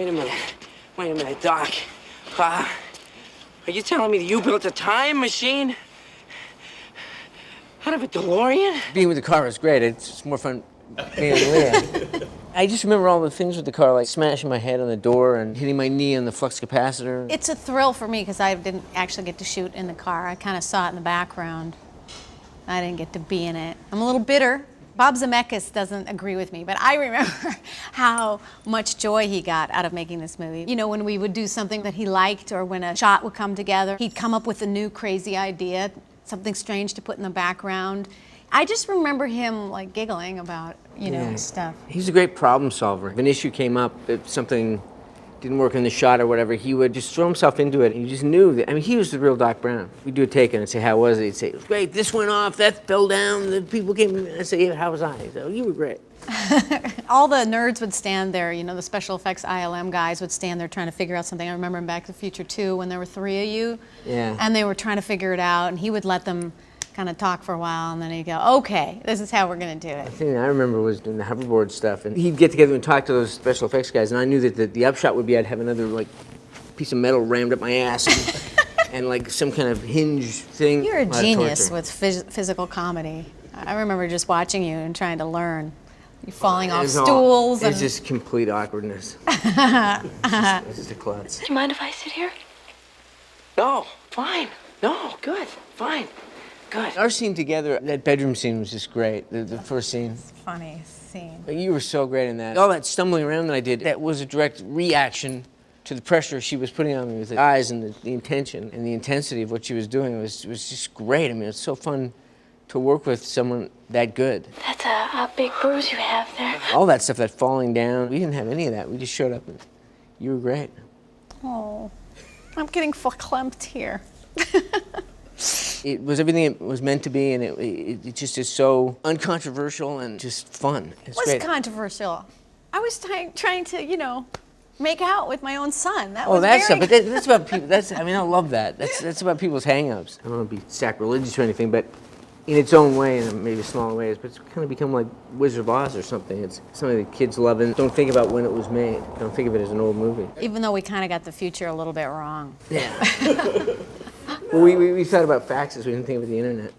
Wait a minute, Doc. Are you telling me that you built a time machine out of a DeLorean? Being with the car was great. It's more fun being with Lea. I just remember all the things with the car, like smashing my head on the door and hitting my knee on the flux capacitor. It's a thrill for me because I didn't actually get to shoot in the car. I kind of saw it in the background. I didn't get to be in it. I'm a little bitter. Bob Zemeckis doesn't agree with me, but I remember how much joy he got out of making this movie. You know, when we would do something that he liked or when a shot would come together, he'd come up with a new crazy idea, something strange to put in the background. I just remember him like giggling about, you know, stuff. He's a great problem solver. If an issue came up, if something didn't work in the shot or whatever, he would just throw himself into it. And you just knew that, I mean, he was the real Doc Brown. We'd do a take and I'd say, how was it? He'd say, it was great, this went off, that fell down, the people came in. I'd say, yeah, how was I? He'd say, oh, you were great. All the nerds would stand there, you know, the special effects ILM guys would stand there trying to figure out something. I remember in Back to the Future 2 when there were 3 of you. Yeah. And they were trying to figure it out, and he would let them kind of talk for a while, and then he'd go, okay, this is how we're going to do it. The thing that I remember was doing the hoverboard stuff, and he'd get together and talk to those special effects guys, and I knew that the upshot would be I'd have another, like, piece of metal rammed up my ass and like, some kind of hinge thing. You're a genius with physical comedy. I remember just watching you and trying to learn. You're falling off stools. It's just complete awkwardness. It's just a klutz. Do you mind if I sit here? No, fine. No, good, fine. Good. Our scene together, that bedroom scene was just great, the first scene. It's a funny scene. You were so great in that. All that stumbling around that I did, that was a direct reaction to the pressure she was putting on me with the eyes and the intention and the intensity of what she was doing was just great. I mean, it's so fun to work with someone that good. That's a big bruise you have there. All that stuff, that falling down, we didn't have any of that. We just showed up and you were great. Oh, I'm getting verklempt here. It was everything it was meant to be, and it just is so uncontroversial and just fun. It's It was great. controversial. I was trying to, you know, make out with my own son. That Oh, was that's very... stuff, but that's about people. I mean, I love that. That's about people's hang-ups. I don't want to be sacrilegious or anything, but in its own way, and maybe smaller ways, but it's kind of become like Wizard of Oz or something. It's something that kids love and don't think about when it was made. Don't think of it as an old movie. Even though we kind of got the future a little bit wrong. Yeah. Well, we thought about faxes. We didn't think about the internet.